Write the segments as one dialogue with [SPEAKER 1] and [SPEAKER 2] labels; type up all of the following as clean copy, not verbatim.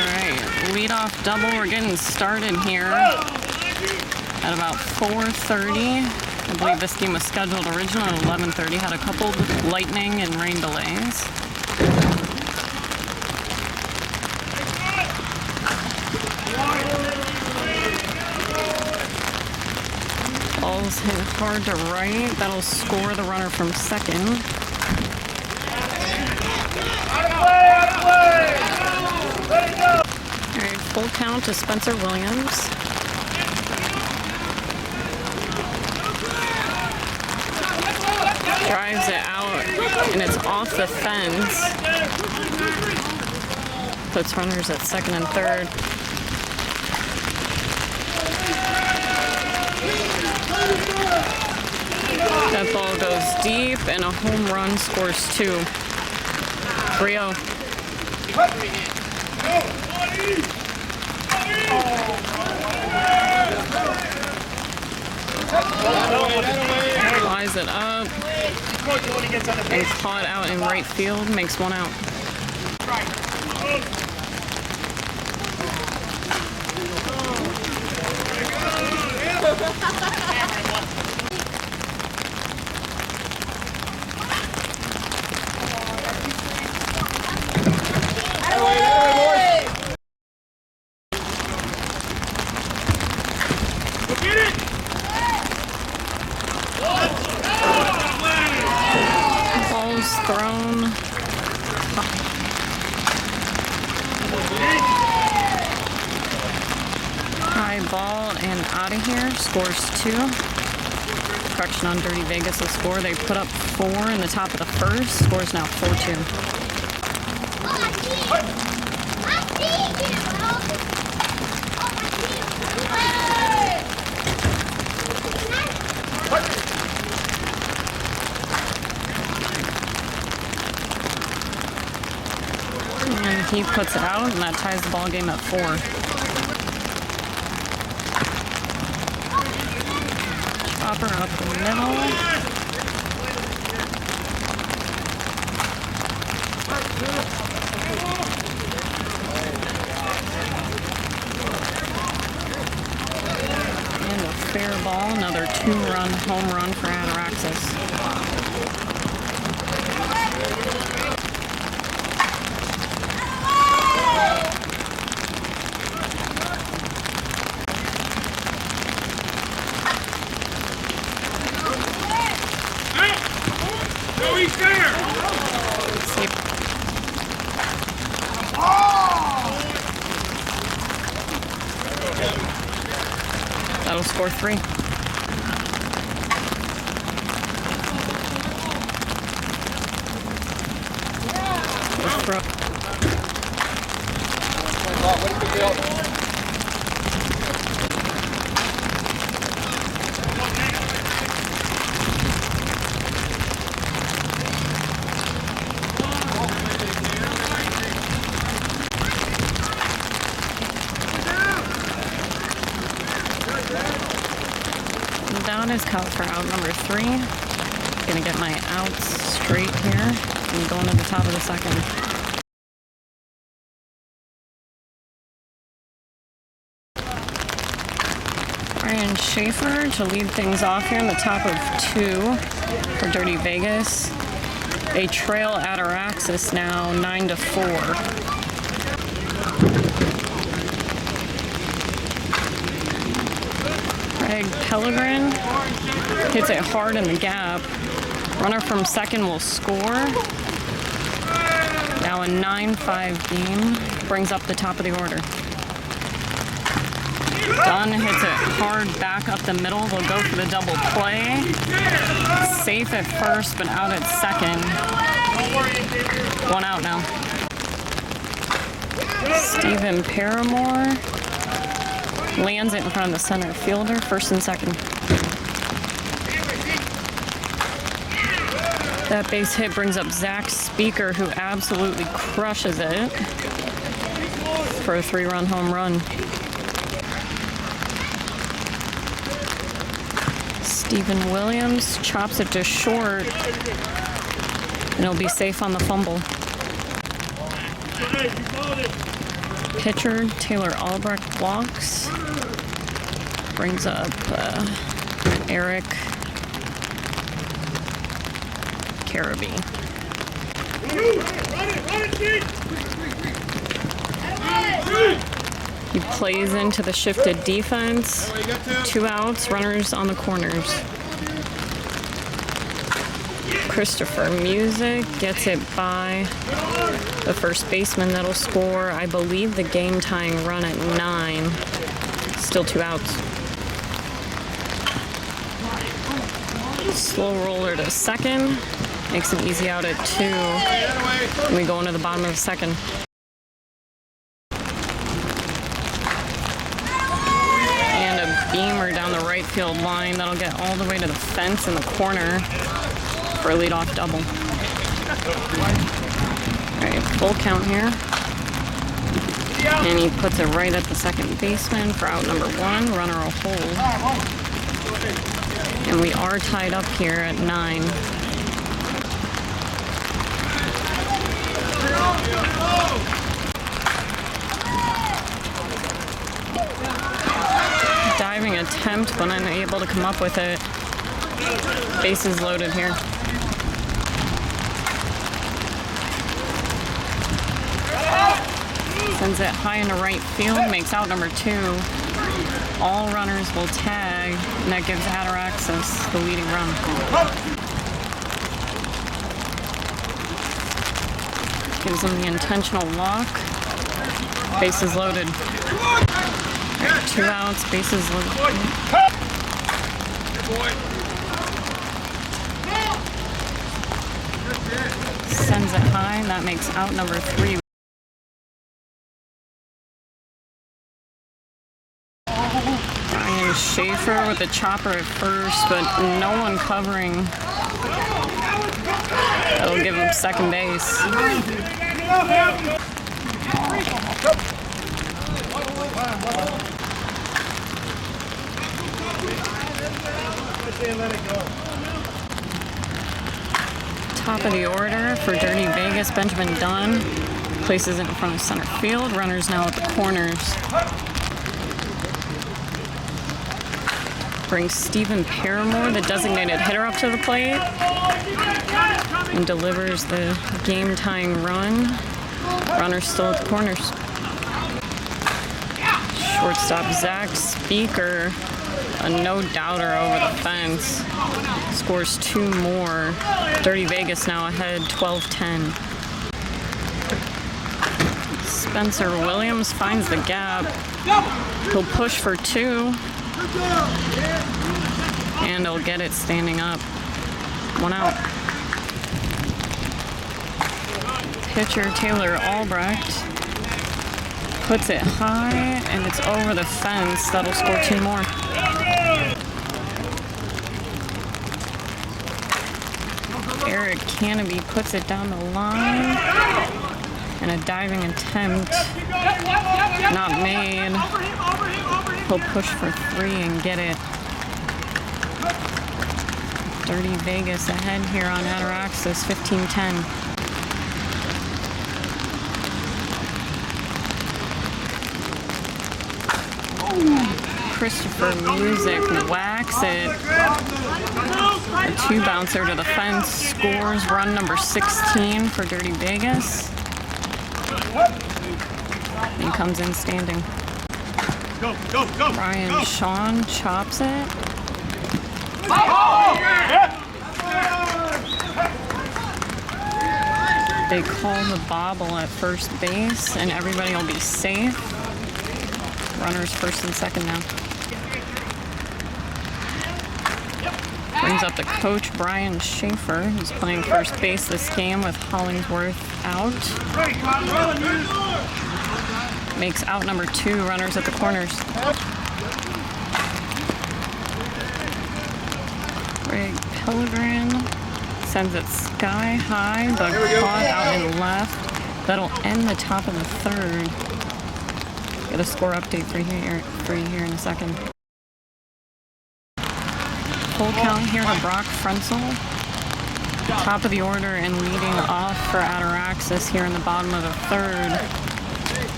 [SPEAKER 1] Alright, leadoff double. We're getting started here at about 4:30. I believe this game was scheduled originally at 11:30. Had a couple lightning and rain delays. Ball's hit hard to right. That'll score the runner from second. Alright, full count to Spencer Williams. Drives it out, and it's off the fence. Puts runners at second and third. That ball goes deep, and a home run scores 2. 3-0. Flies it up and caught out in right field, makes 1 out. Thrown. High ball and out of here. Scores 2. Correction on Dirty Vegas' score. They put up 4 in the top of the first. Scores now 4-2. And he puts it out, and that ties the ball game at 4. Chopper up the middle. And a fair ball, another 2-run home run for Ataraxis. That'll score 3. Down is Cal for out number 3. Gonna get my outs straight here and going to the top of the second. Ryan Schaefer to lead things off here in the top of 2 for Dirty Vegas. They trail Ataraxis now 9-4. Greg Pellegrin hits it hard in the gap. Runner from second will score. Now a 9-5 game. Brings up the top of the order. Dunn hits it hard back up the middle. They'll go for the double play. Safe at first, but out at second. 1 out now. Stephen Paramore lands it in front of the center fielder, first and second. That base hit brings up Zach Speaker, who absolutely crushes it for a 3-run home run. Stephen Williams chops it to short, and he'll be safe on the fumble. Pitcher Taylor Albrecht walks. Brings up Eric Carabee. He plays into the shifted defense. 2 outs, runners on the corners. Christopher Music gets it by the first baseman. That'll score, I believe, the game-tying run at 9. Still 2 outs. Slow roller to second. Makes an easy out at 2. And we go into the bottom of the second. And a beamer down the right field line. That'll get all the way to the fence in the corner for a leadoff double. Alright, full count here. And he puts it right at the second baseman for out number 1. Runner will hold. And we are tied up here at 9. Diving attempt, but unable to come up with it. Bases loaded here. Sends it high into right field, makes out number 2. All runners will tag, and that gives Ataraxis the leading run. Gives him the intentional walk. Bases loaded. Right, 2 outs, bases loaded. Sends it high, and that makes out number 3. Ryan Schaefer with the chopper at first, but no one covering. That'll give him second base. Top of the order for DirtyVegas, Benjamin Dunn places it in front of center field. Runners now at the corners. Brings Stephen Paramore, the designated hitter, up to the plate and delivers the game-tying run. Runner still at the corners. Shortstop Zach Speaker, a no-doubter over the fence, scores 2 more. DirtyVegas now ahead, 12-10. Spencer Williams finds the gap. He'll push for 2. And he'll get it standing up. 1 out. Pitcher Taylor Albrecht puts it high, and it's over the fence. That'll score 2 more. Eric Canopy puts it down the line, and a diving attempt not made. He'll push for 3 and get it. DirtyVegas ahead here on Ataraxis, 15-10. Christopher Music whacks it. A 2 bouncer to the fence, scores run number 16 for DirtyVegas. He comes in standing. Ryan Sean chops it. They call the bobble at first base, and everybody will be safe. Runners first and second now. Brings up the coach, Brian Schaefer, who's playing first base this game with Hollingsworth out. Makes out number 2, runners at the corners. Greg Pilgrim sends it sky high, but caught out in left. That'll end the top of the 3rd. Get a score update for you here in a second. Full count here to Brock Frenzel. Top of the order and leading off for Ataraxis here in the bottom of the 3rd.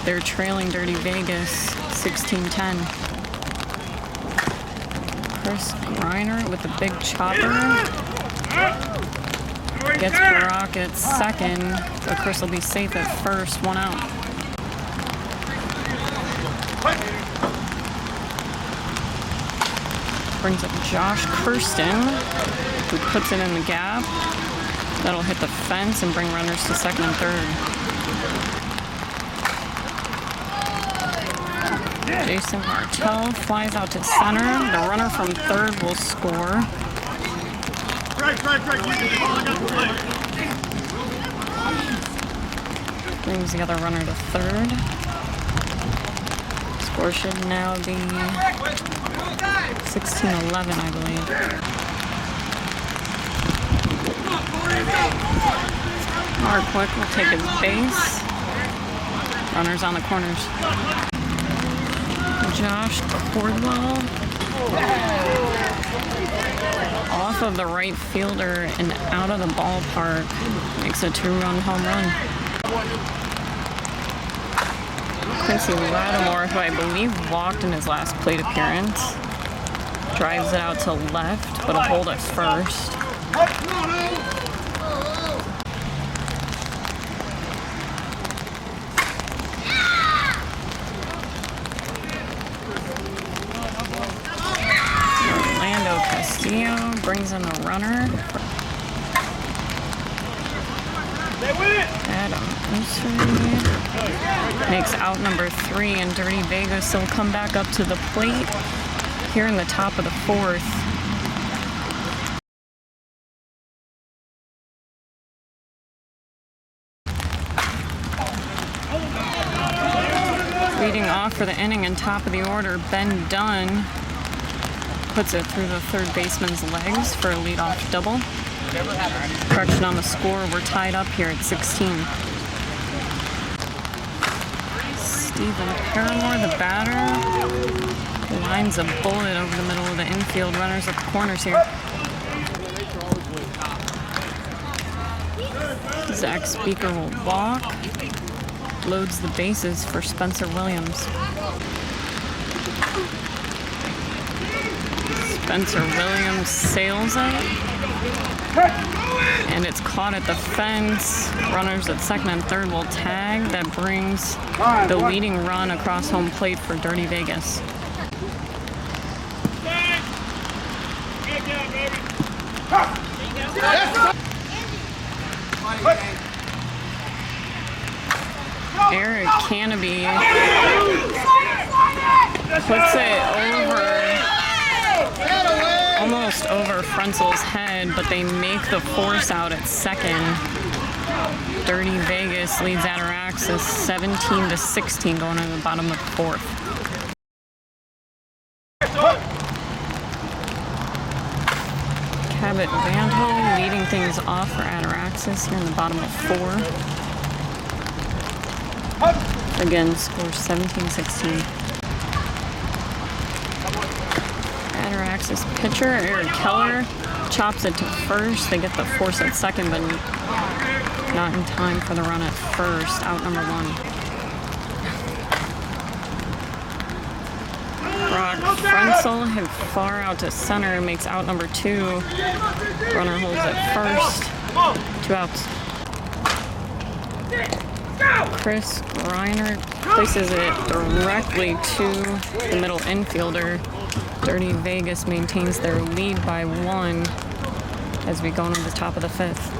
[SPEAKER 1] They're trailing Dirty Vegas 16-10. Chris Reiner with the big chopper. Gets Brock at second, so Chris will be safe at first, 1 out. Brings up Josh Kirsten, who puts it in the gap. That'll hit the fence and bring runners to second and third. Jason Martell flies out to center. The runner from third will score. Brings the other runner to third. Score should now be 16-11, I believe. Hardwick will take his base. Runners on the corners. Josh Cordwell off of the right fielder and out of the ballpark. Makes a 2-run home run. Quincy Lattimore, who I believe walked in his last plate appearance, drives it out to left, but a hold at first. Brings in the runner. Adam Ussery makes out number 3, and Dirty Vegas will come back up to the plate here in the top of the 4th. Leading off for the inning and top of the order, Ben Dunn puts it through the third baseman's legs for a leadoff double. Correction on the score, we're tied up here at 16. Stephen Paramore, the batter, lines a bullet over the middle of the infield. Runners at the corners here. Zach Speaker will walk. Loads the bases for Spencer Williams. Spencer Williams sails it, and it's caught at the fence. Runners at second and third will tag. That brings the leading run across home plate for Dirty Vegas. Eric Canopy puts it over, almost over Frenzel's head, but they make the force out at second. Dirty Vegas leads Ataraxis 17-16 going into the bottom of the 4th. Cabot Vandal leading things off for Ataraxis here in the bottom of 4. Again, score 17-16. Ataraxis pitcher, Eric Keller, chops it to first. They get the force at second, but not in time for the run at first. Out number 1. Brock Frenzel hit far out to center and makes out number 2. Runner holds at first. 2 outs. Chris Reiner places it directly to the middle infielder. Dirty Vegas maintains their lead by 1 as we go into the top of the 5th.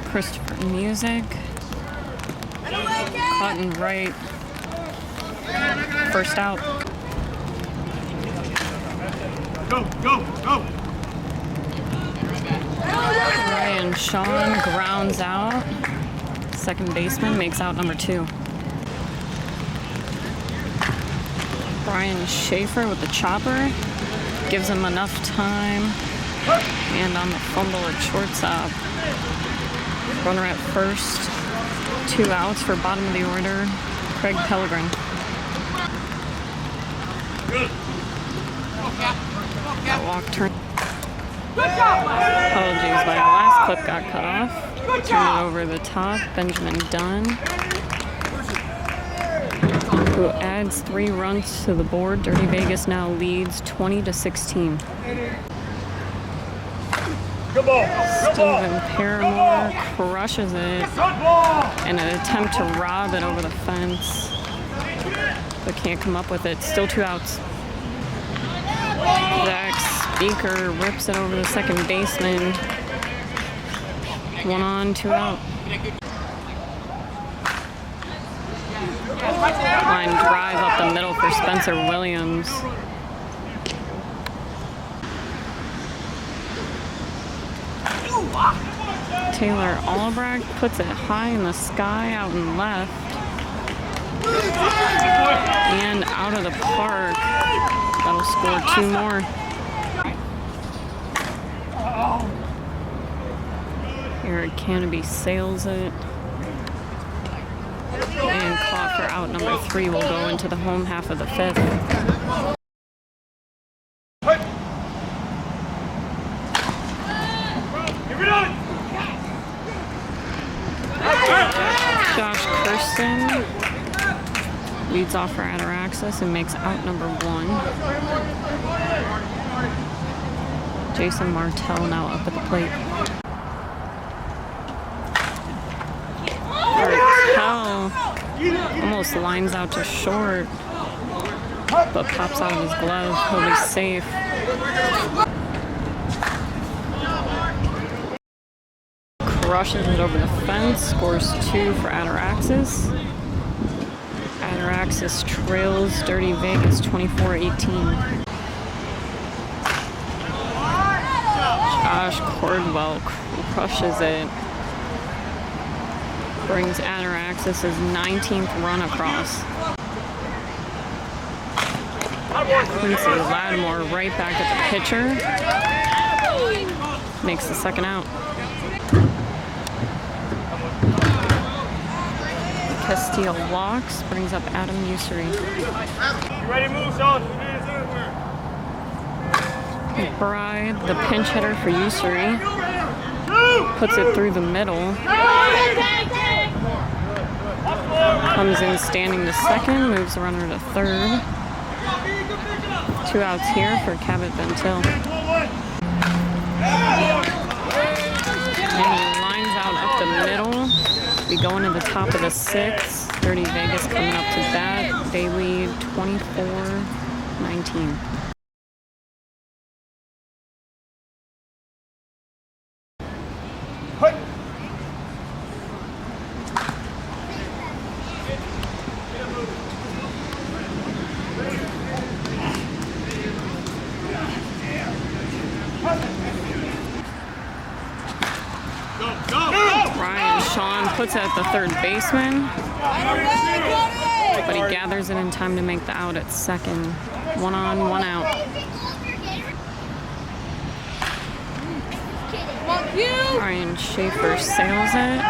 [SPEAKER 1] Christopher Music, caught in right, first out.
[SPEAKER 2] Go, go, go!
[SPEAKER 1] Ryan Sean grounds out. Second baseman makes out number 2. Brian Schaefer with the chopper gives him enough time. And on the fumble at shortstop. Runner at first. 2 outs for bottom of the order. Craig Pellegrin. That walk turn. Apologies, my last clip got cut off. Turn it over the top. Benjamin Dunn, who adds 3 runs to the board. DirtyVegas now leads 20-16. Stephen Paramore crushes it in an attempt to rob it over the fence, but can't come up with it. Still 2 outs. Zach Speaker rips it over the second baseman. 1 on, 2 out. Line drive up the middle for Spencer Williams. Taylor Albrecht puts it high in the sky out and left. And out of the park. That'll score 2 more. Eric Canopy sails it. And caught for out number 3 will go into the home half of the 5th. Josh Kirsten leads off for Ataraxis and makes out number 1. Jason Martell now up at the plate. Martell almost lines out to short, but pops out of his glove. He'll be safe. Crushes it over the fence, scores 2 for Ataraxis. Ataraxis trails DirtyVegas 24-18. Josh Cordwell crushes it. Brings Ataraxis his 19th run across. Quincy Lattimore right back at the pitcher. Makes the second out. Castile walks, brings up Adam Ussery.
[SPEAKER 2] You ready to move, Sean?
[SPEAKER 1] McBride, the pinch hitter for Ussery, puts it through the middle. Comes in standing to second, moves the runner to third. 2 outs here for Cabot Ventil. And he lines out up the middle. We go into the top of the 6th. DirtyVegas coming up to bat. They lead 24-19. Puts it at the third baseman, but he gathers it in time to make the out at second. 1 on, 1 out. Ryan Schaefer sails it.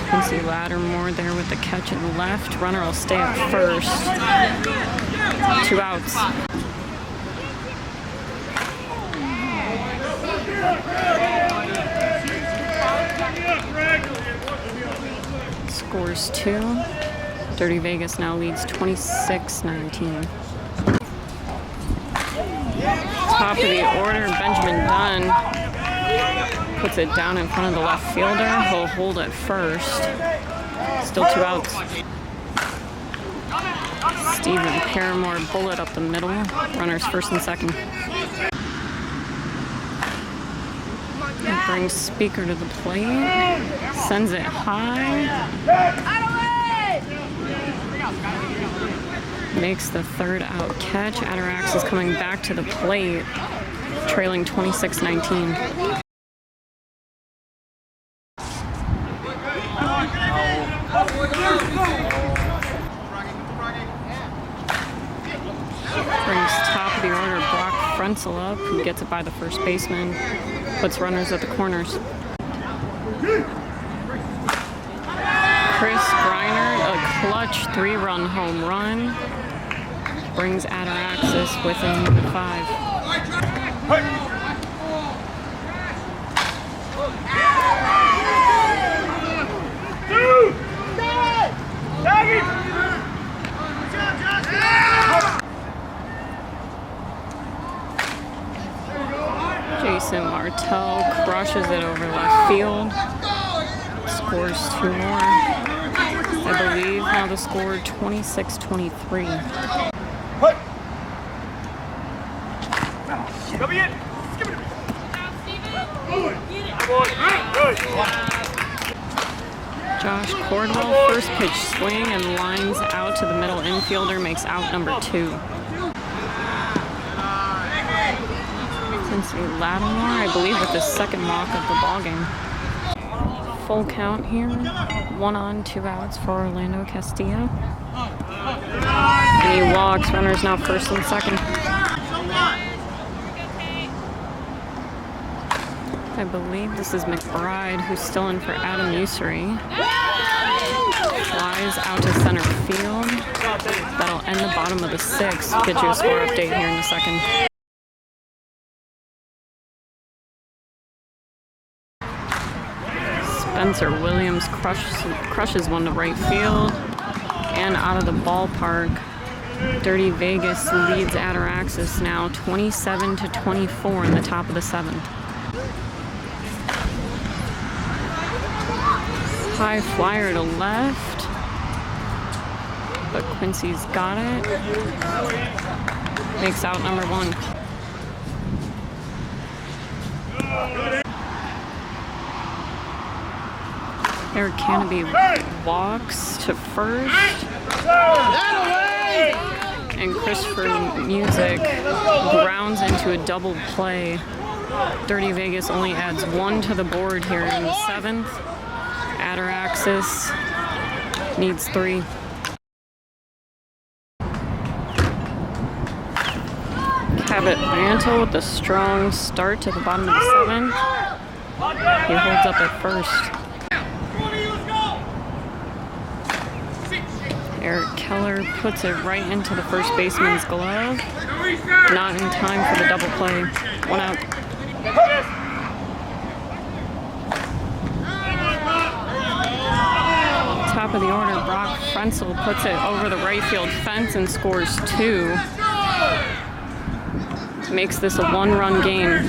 [SPEAKER 1] Quincy Lattimore there with the catch at the left. Runner will stay at first. 2 outs. Scores 2. DirtyVegas now leads 26-19. Top of the order, Benjamin Dunn puts it down in front of the left fielder. He'll hold it first. Still 2 outs. Stephen Paramore bullet up the middle. Runners first and second. Brings Speaker to the plate, sends it high, makes the 3rd out catch. Ataraxis coming back to the plate, trailing 26-19. Brings top of the order Brock Frenzel up, who gets it by the first baseman. Puts runners at the corners. Chris Griner, a clutch 3-run home run, brings Ataraxis within 5. Jason Martell crushes it over left field. Scores 2 more. I believe now the score 26-23. Josh Cordwell, first pitch swing and lines out to the middle infielder, makes out number 2. Quincy Lattimore, I believe, with the second walk of the ballgame. Full count here. 1 on, 2 outs for Orlando Castillo. And he walks. Runners now first and second. I believe this is McBride, who's still in for Adam Ussery. Flies out to center field. That'll end the bottom of the 6th. Get you a score update here in a second. Spencer Williams crushes one to right field and out of the ballpark. DirtyVegas leads Ataraxis now 27-24 in the top of the 7th. High flyer to left, but Quincy's got it. Makes out number 1. Eric Canopy walks to first. And Christopher Music grounds into a double play. DirtyVegas only adds 1 to the board here in the 7th. Ataraxis needs 3. Cabot Mantle with a strong start to the bottom of the 7th. He holds up at first. Eric Keller puts it right into the first baseman's glove. Not in time for the double play. 1 out. Top of the order, Brock Frenzel puts it over the right field fence and scores 2. Makes this a 1-run game.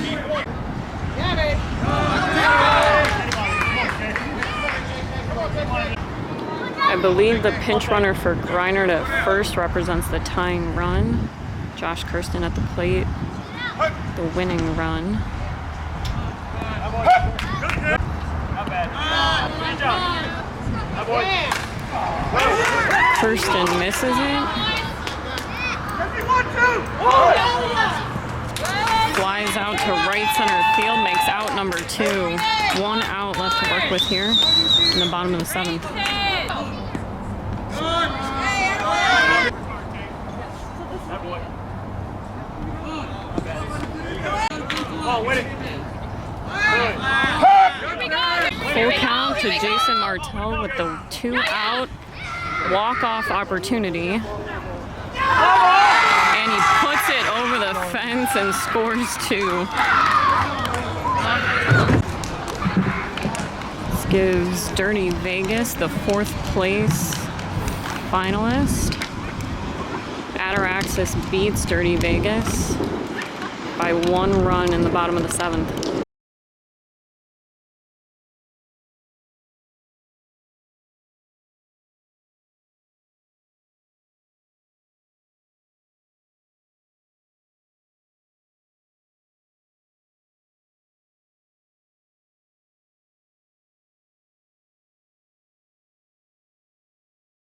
[SPEAKER 1] I believe the pinch runner for Greinert at first represents the tying run. Josh Kirsten at the plate, the winning run. Kirsten misses it. Flies out to right center field, makes out number 2. 1 out left to work with here in the bottom of the 7th. Full count to Jason Martell with the 2 out walk-off opportunity. And he puts it over the fence and scores 2. This gives DirtyVegas the 4th place finalist. Ataraxis beats DirtyVegas by 1 run in the bottom of the 7th.